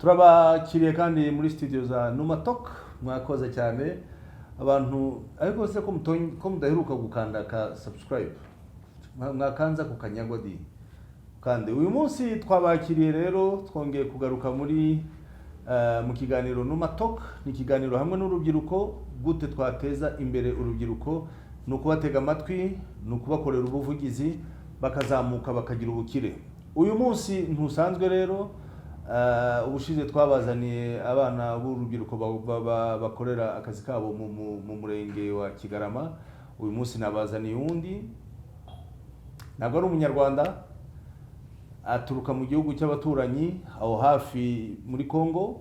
turabakiriye kandi muri studio za Numa Talk, mwakoze cyane abantu, ariko se ko mudaheruka gukanda ka subscribe, mwakanza ku kanyagwa di. Kandi uyu munsi twabakiriye rero twongeye kugaruka muri mu kiganiro Numa Talk, ni kiganiro hamwe n'urubyiruko gute twateza imbere urubyiruko, no kubatega amatwi, no kubakorera ubuvugizi bakazamuka bakagira ubukire. Uyu munsi ntusanzwe rero, ubushize twabazaniye abana b'urubyiruko bakorera akazi kabo mu murenge wa Kigarama. Uyu munsi nabazaniye undi, ntabwo ari umunyarwanda, aturuka mu gihugu cy'abaturanyi aho hafi muri Kongo.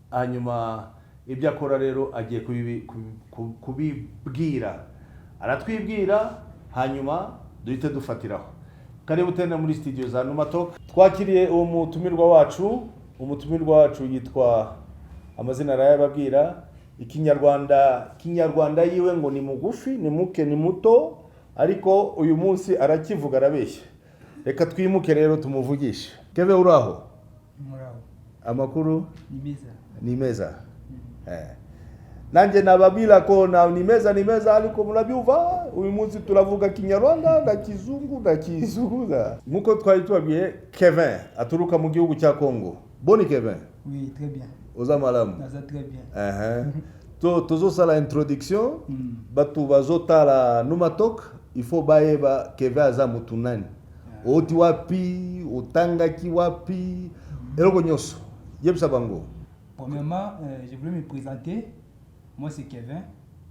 Hanyuma ibyo akora rero agiye kubibwira, aratwibwira hanyuma duhite dufatiraho. Karibu tena muri studio za Numa Talk. Twakiriye uwo mutumirwa wacu yitwa, amazina arayababwira, Kinyarwanda yiwe ngo ni mugufi, ni muke, ni muto, ariko uyu munsi arakivuga arabeshya. Reka twimuke rero tumuvugishe. Keve uraho? Muraho. Amakuru? Ni meza. Nanjye nababwira ko ni meza ariko murabyumva, uyu munsi turavuga Kinyarwanda na Kizungu na Kizunguza. Nkuko twari tubabwiye, Kevin aturuka mu gihugu cya Kongo. Boni Kevin? Oui, très bien. Oza malamu? Naza très bien. Tozosala introduction, batu bazotala Numa Talk, il faut bayeba Kevin aza mutu nani. Oti wapi, otangaki wapi, eloko nyoso. Yebisa bango. Premièrement, je voulais me présenter. Moi, c'est Kevin.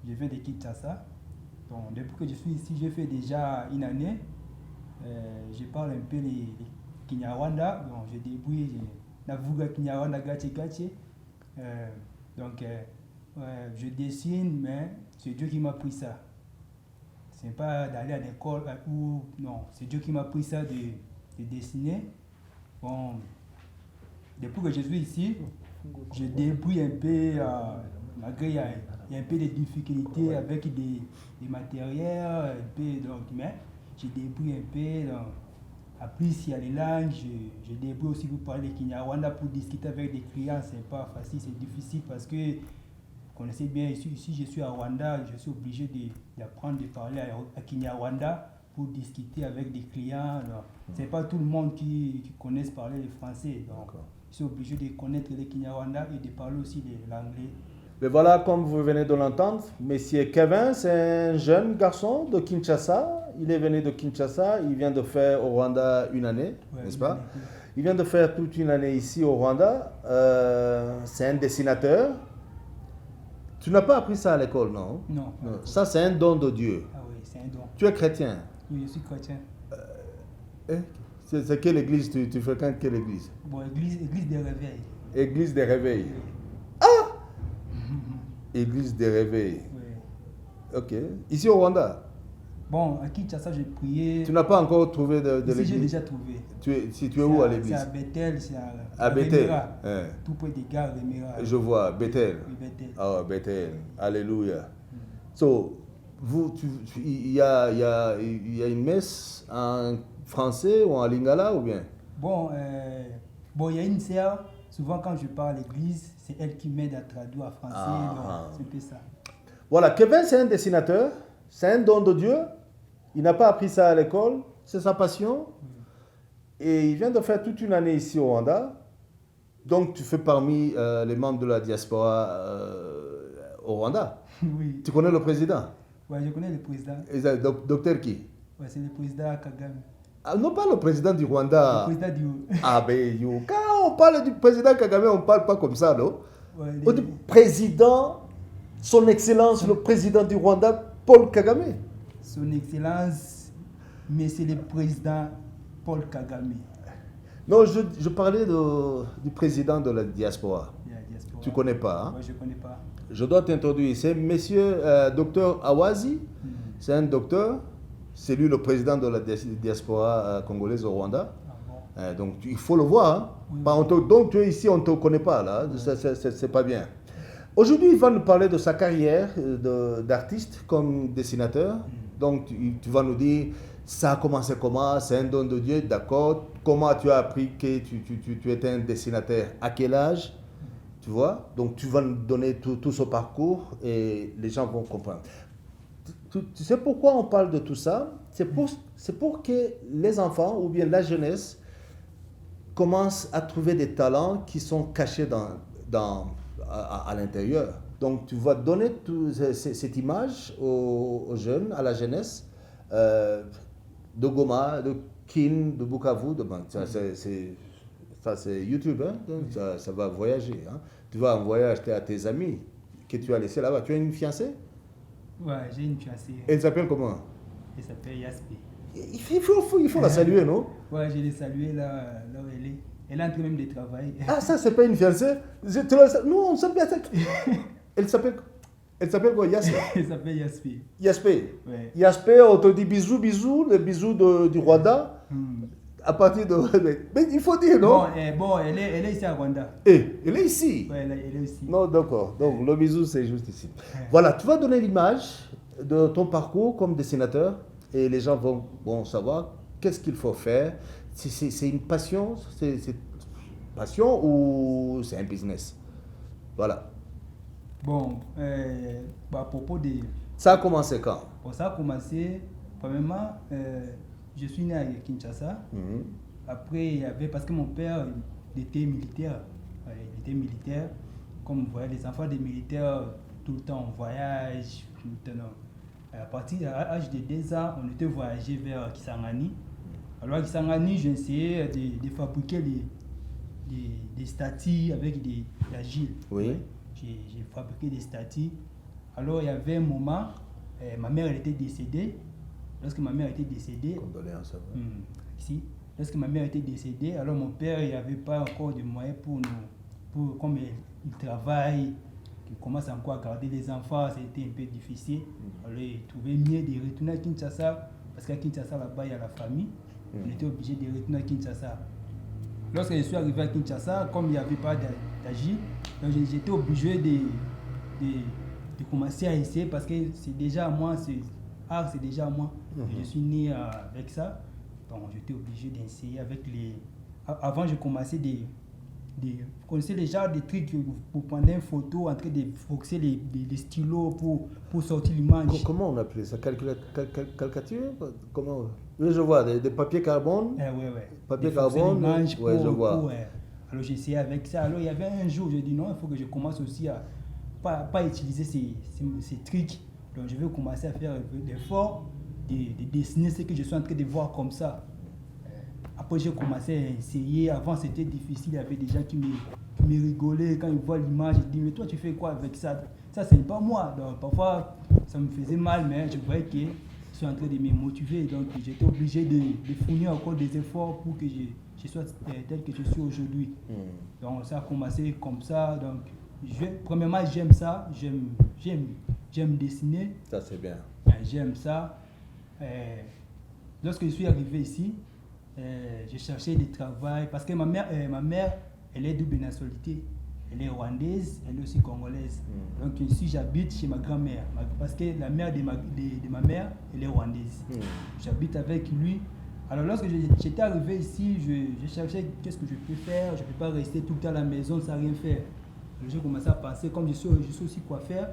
Je viens de Kinshasa. Donc, depuis que je suis ici, j'ai fait déjà une année. Je parle un peu les Kinyarwanda. Donc, je débrouille. Je navuga Kinyarwanda gache. Donc, je dessine, mais c'est Dieu qui m'a pris ça. C'est pas d'aller à l'école ou non. C'est Dieu qui m'a pris ça de dessiner. Bon, depuis que je suis ici, je débrouille un peu, malgré il y a un peu de difficultés avec des matériels, un peu, donc, mais je débrouille un peu. Donc, après, s'il y a les langues, je débrouille aussi pour parler Kinyarwanda, pour discuter avec des clients. C'est pas facile, c'est difficile parce que, vous connaissez bien, ici je suis à Rwanda, je suis obligé d'apprendre de parler à Kinyarwanda pour discuter avec des clients. C'est pas tout le monde qui connaisse parler le français. Donc, je suis obligé de connaître le Kinyarwanda et de parler aussi l'anglais. Mais voilà, comme vous venez de l'entendre, Monsieur Kevin, c'est un jeune garçon de Kinshasa. Il est venu de Kinshasa, il vient de faire au Rwanda une année, n'est-ce pas? Il vient de faire toute une année ici au Rwanda. C'est un dessinateur. Tu n'as pas appris ça à l'école, non? Non. Ça, c'est un don de Dieu. Ah oui, c'est un don. Tu es chrétien? Oui, je suis chrétien. C'est quelle église tu fréquentes? Quelle église? Bon, église des réveils. Église des réveils. Oui. Ah! Église des réveils. Oui. Ok. Ici au Rwanda? Bon, à Kinshasa, j'ai prié. Tu n'as pas encore trouvé de l'église? J'ai déjà trouvé. Tu es où à l'église? C'est à Bethel, c'est à Bethel. Tout près des gares de Mera. Je vois, Bethel. Oui, Bethel. Ah, Bethel. Alléluia. So, il y a une messe en français ou en lingala ou bien? Bon, il y a une sœur, souvent quand je pars à l'église, c'est elle qui m'aide à traduire en français. C'est un peu ça. Voilà, Kevin, c'est un dessinateur, c'est un don de Dieu. Il n'a pas appris ça à l'école, c'est sa passion. Et il vient de faire toute une année ici au Rwanda. Donc, tu fais parmi les membres de la diaspora au Rwanda. Oui. Tu connais le président? Oui, je connais le président. Docteur qui? Oui, c'est le président Kagame. Ah, non, pas le président du Rwanda. Le président du... Ah ben, quand on parle du président Kagame, on ne parle pas comme ça, non? Ouais, on dit président, son excellence, le président du Rwanda, Paul Kagame. Son excellence, mais c'est le président Paul Kagame. Non, je parlais du président de la diaspora. Tu ne connais pas, hein? Oui, je ne connais pas. Je dois t'introduire. C'est monsieur docteur Awazi. C'est un docteur. C'est lui le président de la diaspora congolaise au Rwanda. Ah bon. Donc il faut le voir. Hein? Oui. Donc tu es ici, on ne te connaît pas là. Oui. C'est pas bien. Aujourd'hui, il va nous parler de sa carrière d'artiste comme dessinateur. Donc tu vas nous dire Ça a commencé comment? C'est un don de Dieu, d'accord. Comment tu as appris que tu étais un dessinateur? À quel âge? Tu vois? Donc tu vas nous donner tout ce parcours et les gens vont comprendre. Tu sais pourquoi on parle de tout ça? C'est pour que les enfants ou bien la jeunesse commencent à trouver des talents qui sont cachés à l'intérieur. Donc tu vas donner cette image aux jeunes, à la jeunesse, de Goma, de Kin, de Bukavu, ça c'est YouTube, hein? Donc ça va voyager. Hein? Tu vas en voyage à tes amis que tu as laissés là-bas. Tu as une fiancée? Ouais, j'ai une fiancée. Elle s'appelle comment? Elle s'appelle Yaspé. Il faut la saluer, non? Ouais, je l'ai saluée là où elle est. Elle est en train même de travailler. Ah, ça, c'est pas une fiancée? Nous, on s'appelle. Elle s'appelle quoi? Yaspé? Elle s'appelle Yaspé. Yaspé. Ouais. Yaspé, on te dit bisous, le bisou du Rwanda. À partir de. Mais il faut dire, non? Bon, elle est ici à Rwanda. Elle est ici. Ouais, elle est ici. Non, d'accord. Donc, le bisou, c'est juste ici. Voilà, tu vas donner l'image de ton parcours comme dessinateur et les gens vont savoir qu'est-ce qu'il faut faire. C'est une passion, c'est passion ou c'est un business? Voilà. Bon, à propos de... Ça a commencé quand? Bon, ça a commencé, premièrement, je suis né à Kinshasa. Après, il y avait, parce que mon père il était militaire. Il était militaire. Comme vous voyez, les enfants des militaires, tout le temps en voyage. Maintenant, à partir de l'âge de 2 ans, on était voyagé vers Kisangani. Alors à Kisangani, j'ai essayé de fabriquer des statues avec des argiles. Oui. J'ai fabriqué des statues. Alors il y avait un moment, ma mère elle était décédée. Lorsque ma mère était décédée, Condoléances. ici, lorsque ma mère était décédée, alors mon père il n'avait pas encore de moyens comme il travaille, il commence encore à garder les enfants, c'était un peu difficile. Alors il trouvait mieux de retourner à Kinshasa, parce qu'à Kinshasa là-bas il y a la famille. On était obligé de retourner à Kinshasa. Lorsque je suis arrivé à Kinshasa, comme il n'y avait pas d'agir, j'étais obligé de commencer à essayer parce que c'est déjà à moi, c'est déjà à moi. Je suis né avec ça. Donc j'étais obligé d'essayer avec les... Avant, je commençais vous connaissez les genres de trucs pour prendre une photo, en train de fixer les stylos pour sortir l'image. Comment on appelait ça? Caricature? Comment? Oui, je vois, des papiers carbone. Ouais. Papier carbone. Oui, je vois. Alors j'ai essayé avec ça. Alors il y avait un jour, j'ai dit non, il faut que je commence aussi à pas utiliser ces trucs. Donc je vais commencer à faire l'effort de dessiner ce que je suis en train de voir comme ça. Après j'ai commencé à essayer. Avant c'était difficile, il y avait des gens qui me rigolaient quand ils voient l'image. Ils disent mais toi tu fais quoi avec ça? Ça c'est pas moi. Donc parfois ça me faisait mal, mais je voyais que je suis en train de me motiver. Donc j'étais obligé de fournir encore des efforts pour que je sois tel que je suis aujourd'hui. Donc ça a commencé comme ça. Donc premièrement j'aime ça, j'aime dessiner. Ça c'est bien. J'aime ça. Lorsque je suis arrivé ici, j'ai cherché du travail parce que ma mère elle est double nationalité. Elle est rwandaise, elle est aussi congolaise. Donc ici j'habite chez ma grand-mère parce que la mère de ma mère elle est rwandaise. J'habite avec lui. Alors lorsque j'étais arrivé ici, je cherchais qu'est-ce que je peux faire. Je ne peux pas rester tout le temps à la maison sans rien faire. J'ai commencé à penser, comme je suis aussi coiffeur,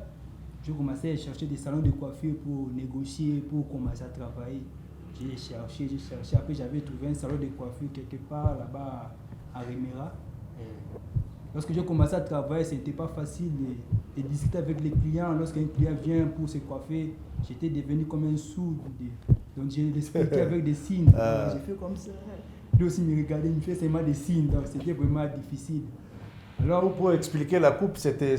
j'ai commencé à chercher des salons de coiffure pour négocier, pour commencer à travailler. J'ai cherché. Après, j'avais trouvé un salon de coiffure quelque part là-bas à Remera. Lorsque j'ai commencé à travailler, ce n'était pas facile de discuter avec les clients. Lorsqu'un client vient pour se coiffer, j'étais devenu comme un sourd. Donc, j'ai expliqué avec des signes. J'ai fait comme ça. Lui aussi me regardait, il me fait seulement des signes. Donc, c'était vraiment difficile. Alors, pour expliquer la coupe, c'était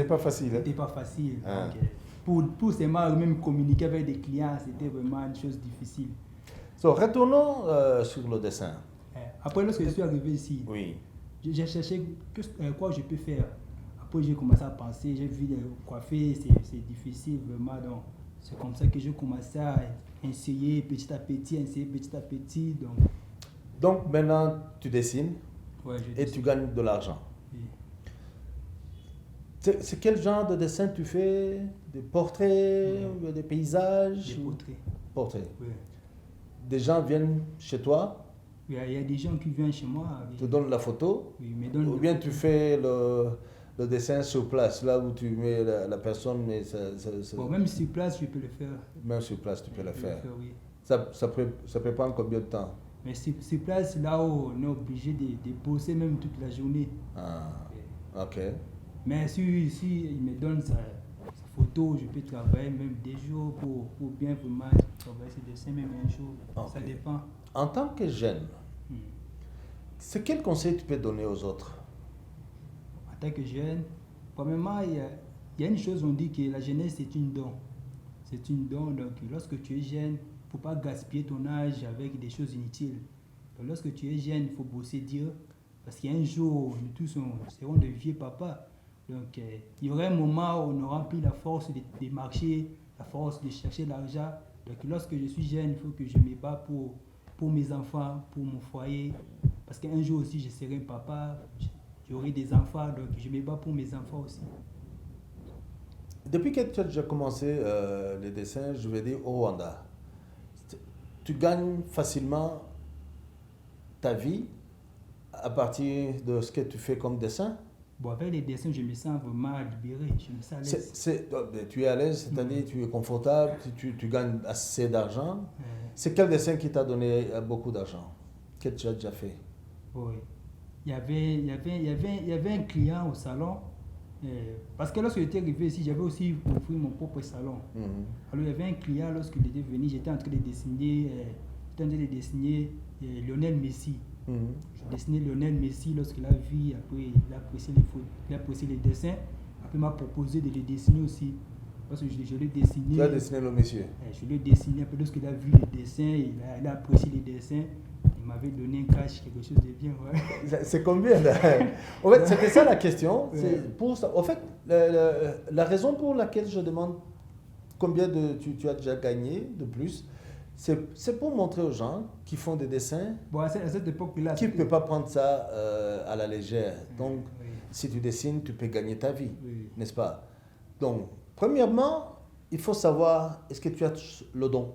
pas facile. C'était pas facile. Pour seulement même communiquer avec des clients, c'était vraiment une chose difficile. Retournons sur le dessin. Après, lorsque je suis arrivé ici, oui. J'ai cherché quoi je peux faire. Après, j'ai commencé à penser, j'ai vu coiffer, c'est difficile vraiment. Donc, c'est comme ça que j'ai commencé à essayer petit à petit. Donc maintenant, tu dessines et tu gagnes de l'argent. Oui. C'est quel genre de dessin tu fais? Des portraits, des paysages? Des portraits. Portraits. Oui. des gens viennent chez toi, Il y a des gens qui viennent chez moi. te donnent la photo, Oui, me donnent ou bien tu fais le dessin sur place, là où tu mets la personne, mais Bon, même sur place, je peux le faire. même sur place, tu peux le faire. Oui. Ça peut prendre combien de temps? Mais sur place, là où on est obligé de bosser même toute la journée. Ah, ok. Mais si il me donne sa photo, je peux travailler même des jours pour bien vraiment travailler ce dessin, même un jour. Ok. Ça dépend. En tant que jeune, c'est quel conseil tu peux donner aux autres? En tant que jeune, premièrement, il y a une chose, on dit que la jeunesse, c'est une don. C'est une don, donc lorsque tu es jeune, il ne faut pas gaspiller ton âge avec des choses inutiles. Donc, lorsque tu es jeune, il faut bosser dur, parce qu'un jour, nous tous serons de vieux papas. Donc, il y aura un moment où on n'aura plus la force de marcher, la force de chercher l'argent. Donc, lorsque je suis jeune, il faut que je me bats pour mes enfants, pour mon foyer. Parce qu'un jour aussi, je serai papa, j'aurai des enfants, donc je me bats pour mes enfants aussi. Depuis que tu as déjà commencé les dessins, je vais dire au Rwanda, tu gagnes facilement ta vie à partir de ce que tu fais comme dessin? Bon, avec les dessins, je me sens vraiment libéré, je me sens à l'aise. Tu es à l'aise, c'est-à-dire tu es confortable, tu gagnes assez d'argent. C'est quel dessin qui t'a donné beaucoup d'argent que tu as déjà fait? Oui. Il y avait un client au salon, parce que lorsque j'étais arrivé ici, j'avais aussi ouvert mon propre salon. Alors il y avait un client, lorsqu'il était venu, j'étais en train de dessiner, Lionel Messi. Je dessinais Lionel Messi. Lorsqu'il a vu, après il a apprécié les dessins, après il m'a proposé de les dessiner aussi. Parce que je l'ai dessiné. Tu as dessiné le monsieur? Je l'ai dessiné, après lorsqu'il a vu les dessins, il a apprécié les dessins. Il m'avait donné un cash, quelque chose de bien. Ouais. C'est combien là? En fait, c'était ça la question. En fait, la raison pour laquelle je demande combien tu as déjà gagné de plus, c'est pour montrer aux gens qui font des dessins, bon, à cette époque-là, qui ne peuvent pas prendre ça à la légère. Donc, oui. si tu dessines, tu peux gagner ta vie, Oui. n'est-ce pas? Donc, premièrement, il faut savoir, est-ce que tu as le don?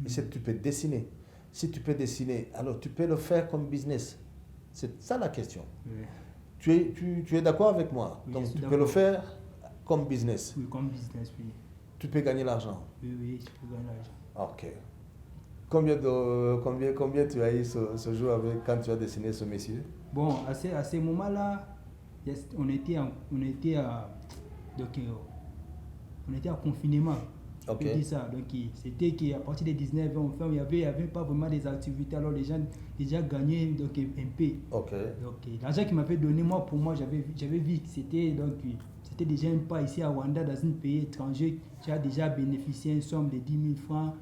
Est-ce que tu peux dessiner? Si tu peux dessiner, alors tu peux le faire comme business. C'est ça la question. Oui. Tu es d'accord avec moi? Oui, donc, je suis tu peux le d'accord. faire comme business. Oui, comme business, oui. Tu peux gagner l'argent. Oui, je peux gagner l'argent. Ok. Combien tu as eu ce jour quand tu as dessiné ce monsieur? Bon, à ce moment-là, on était en confinement. Ok. Je dis ça. Donc, c'était qu'à partir des 19 ans, enfin, il n'y avait pas vraiment des activités. Alors, les gens déjà gagnaient donc, un peu. Ok. Donc, l'argent qu'ils m'avaient donné, pour moi, j'avais vu que c'était déjà un pas ici à Rwanda, dans un pays étranger. Tu as déjà bénéficié d'une somme de 10 000 francs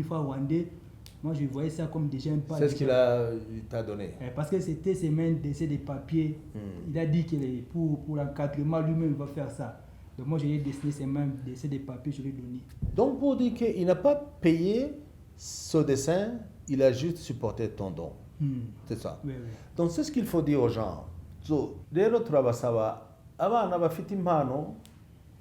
rwandais. Moi, je voyais ça comme déjà un pas. C'est ce qu'il t'a donné. Parce que c'était ses mains d'essai des papiers. Il a dit que pour l'encadrement, lui-même, il va faire ça. Donc moi, je lui ai dessiné ses mains d'essai des papiers, je lui ai donné. Donc, pour dire qu'il n'a pas payé ce dessin, il a juste supporté ton don. C'est ça. Oui, oui. Donc, c'est ce qu'il faut dire aux gens. Rero turabasaba abana bafite impano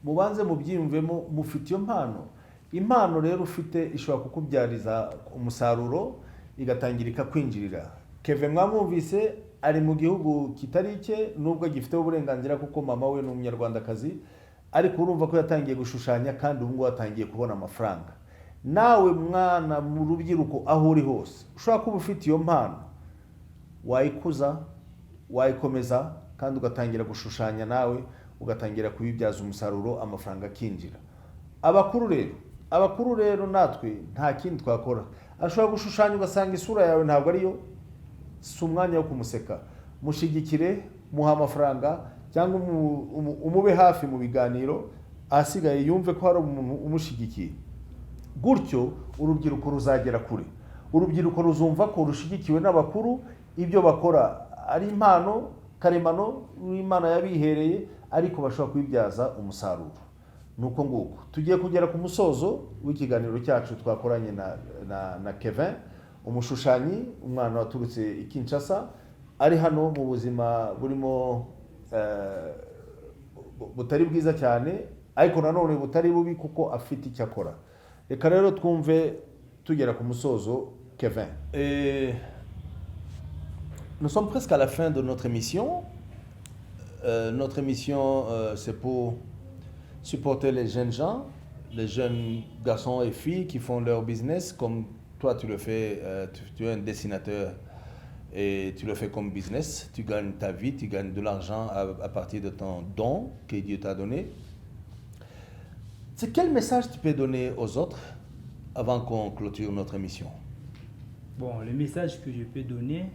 mubanze mubyiyumvemo mufite iyo mpano. Impano rero ufite ishobora kukubyariza umusaruro igatangira ikakwinjirira. Kevin mwamwumvise ari mu gihugu kitari cye nubwo gifite uburenganzira kuko mama we ni umunyarwandakazi, ariko urumva ko yatangiye gushushanya kandi ubu ngubu yatangiye kubona amafaranga. Nawe mwana mu rubyiruko aho uri hose ushobora kuba ufite iyo mpano, wayikuza wayikomeza kandi ugatangira gushushanya nawe ugatangira kubibyaza umusaruro amafaranga akinjira. Abakuru rero natwe nta kindi twakora. Ashobora gushushanya ugasanga isura yawe ntabwo ariyo, si umwanya wo kumuseka. Mushigikire, muha amafaranga cyangwa umube hafi mu biganiro, ahasigaye yumve ko hari umuntu umushigikiye. Gutyo urubyiruko ruzagera kure. Urubyiruko ruzumva ko rushigikiwe n'abakuru, ibyo bakora ari impano karemano Imana yabihereye, ariko bashobora kubibyaza umusaruro. Nuko nguko tugiye kugera ku musozo w'ikiganiro cyacu twakoranye na Kevin, umushushanyi, umwana waturutse i Kinshasa, ari hano mu buzima burimo butari bwiza cyane, ariko nanone butari bubi kuko afite icyo akora. Reka rero twumve tugera ku musozo Kevin. Et nous sommes presque à la fin de notre émission. Notre émission, c'est pour supporter les jeunes gens, les jeunes garçons et filles qui font leur business comme toi tu le fais. Tu es un dessinateur et tu le fais comme business. Tu gagnes ta vie, tu gagnes de l'argent à partir de ton don que Dieu t'a donné. C'est quel message tu peux donner aux autres avant qu'on clôture notre émission? Bon, le message que je peux donner,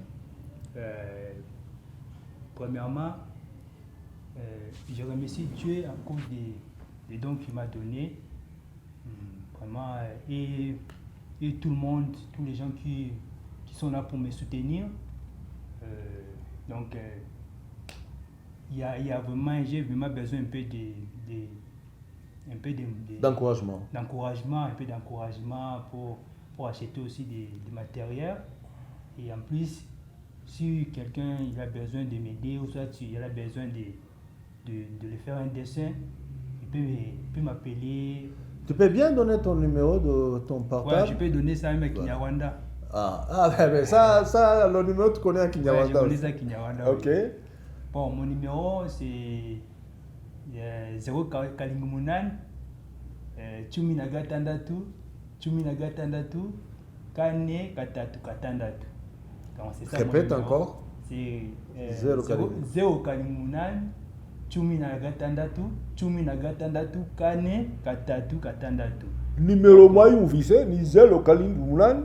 premièrement, je remercie Dieu à cause des dons qu'il m'a donnés. Vraiment, et tout le monde, tous les gens qui sont là pour me soutenir. Donc, il y a vraiment, j'ai vraiment besoin un peu d'encouragement. Un peu d'encouragement pour acheter aussi des matériels. Et en plus, si quelqu'un il a besoin de m'aider ou soit il a besoin de lui faire un dessin, il peut m'appeler. Tu peux bien donner ton numéro de ton portable? Ouais, je peux donner ça à un Kinyarwanda. Mais ça, le numéro tu connais à Kinyarwanda? Ouais, je connais ça à Kinyarwanda. Ok. Oui. Bon, mon numéro c'est 0 Kalingumunan, Chumi Nagatandatu, Kane Katatu Katandatu. Donc c'est ça. Répète encore. C'est 0 Kalingumunan, Chumi Nagatandatu, Kane Katatu Katandatu. Numéro moi ou vice ni 0 Kalingumunan.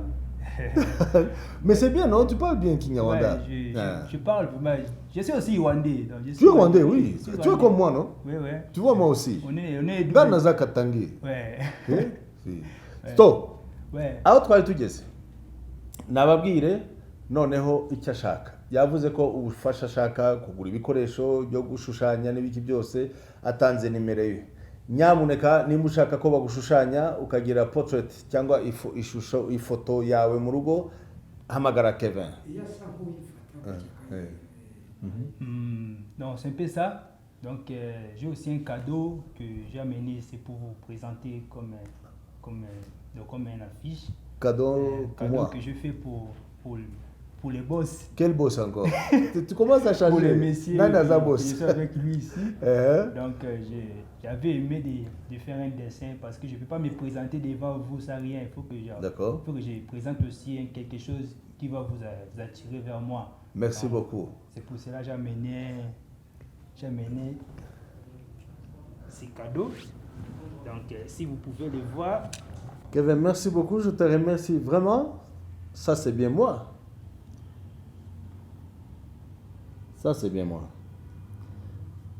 Mais c'est bien, non? Tu parles bien Kinyarwanda. Ouais, je parle, je suis aussi rwandais. Tu es rwandais, oui. Tu es comme moi, non? Oui, oui. Tu vois, moi aussi. On est Dans Naza Katangi. Ouais. Stop. Ouais. Aho twari tugeze nababwire noneho icyo ashaka. Yavuze ko ubufasha ashaka kugura ibikoresho byo gushushanya n'ibiki byose, atanze nimero ye. Nyamuneka nimba ushaka ko bagushushanya ukagira portrait cyangwa ifoto yawe mu rugo, hamagara Kevin. Non, c'est un peu ça. Donc j'ai aussi un cadeau que j'ai amené, c'est pour vous présenter comme une affiche. Cadeau pour moi. Que je fais pour les boss. Quel boss encore? Tu commences à changer. Pour les messieurs. Boss. Je suis avec lui ici. Donc j'avais aimé de faire un dessin parce que je ne peux pas me présenter devant vous sans rien. Il faut que je présente aussi quelque chose qui va vous attirer vers moi. Merci beaucoup. C'est pour cela que j'ai amené ces cadeaux. Donc si vous pouvez les voir. Kevin, merci beaucoup. Je te remercie vraiment. Ça, c'est bien moi. Ça, c'est bien moi.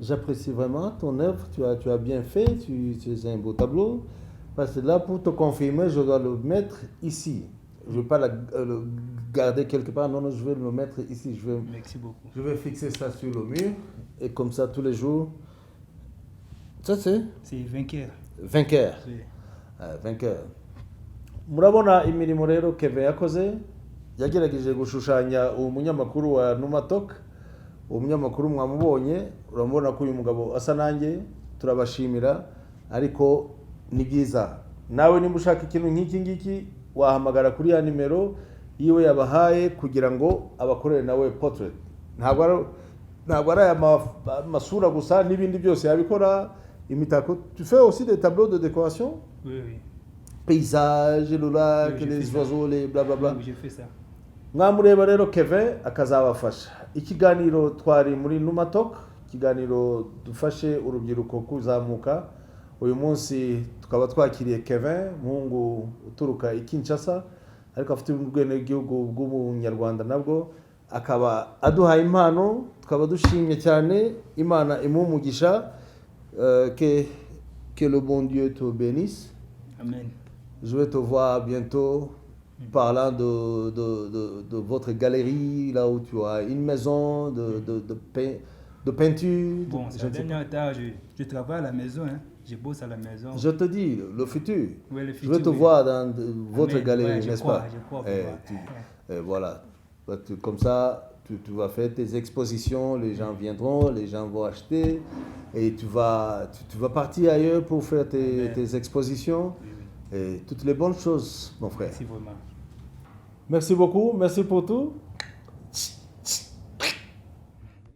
J'apprécie vraiment ton œuvre. Tu as bien fait. Tu es un beau tableau. Parce que là, pour te confirmer, je dois le mettre ici. Je ne vais pas le garder quelque part. Non, je vais le mettre ici. Merci beaucoup. Je vais fixer ça sur le mur. Et comme ça, tous les jours. Ça, c'est vainqueur. Vainqueur. Oui. Vainqueur. Murabona imirimo rero Kevin yakoze, yagerageje gushushanya umunyamakuru wa Numatok. Umunyamakuru mwamubonye, urabona ko uyu mugabo asa nanjye, turabashimira, ariko ni byiza. Nawe nimba ushaka ikintu nk'iki ngiki wahamagara kuri ya nimero yiwe yabahaye kugira ngo abakorere nawe portrait. Ntabwo ari amasura gusa, n'ibindi byose yabikora, imitako. Tu fais aussi des tableaux de décoration? Oui, oui. Paysages, le lac, les oiseaux, les blablabla. Oui, je fais ça. Mwamureba rero Kevin akazabafasha. Ikiganiro twari muri Numatok, ikiganiro dufashe urubyiruko kuzamuka. Uyu munsi tukaba twakiriye Kevin, muhungu uturuka i Kinshasa, ariko afite ubwene bw'igihugu bw'umunyarwanda nabwo, akaba aduhaye impano, tukaba dushimye cyane, Imana imumugisha, que le bon Dieu te bénisse. Amen. Je vais te voir bientôt parlant de votre galerie, là où tu as une maison de peinture. Bon, c'est la dernière temps, je travaille à la maison, hein. Je bosse à la maison. Je te dis, le futur. Oui, le futur. Je vais te voir dans votre galerie, ouais, n'est-ce pas? Je crois. Voilà. Comme ça, tu vas faire tes expositions, les gens viendront, les gens vont acheter, et tu vas partir ailleurs pour faire tes expositions. Et toutes les bonnes choses, mon frère. Merci vraiment. Merci beaucoup, merci pour tout.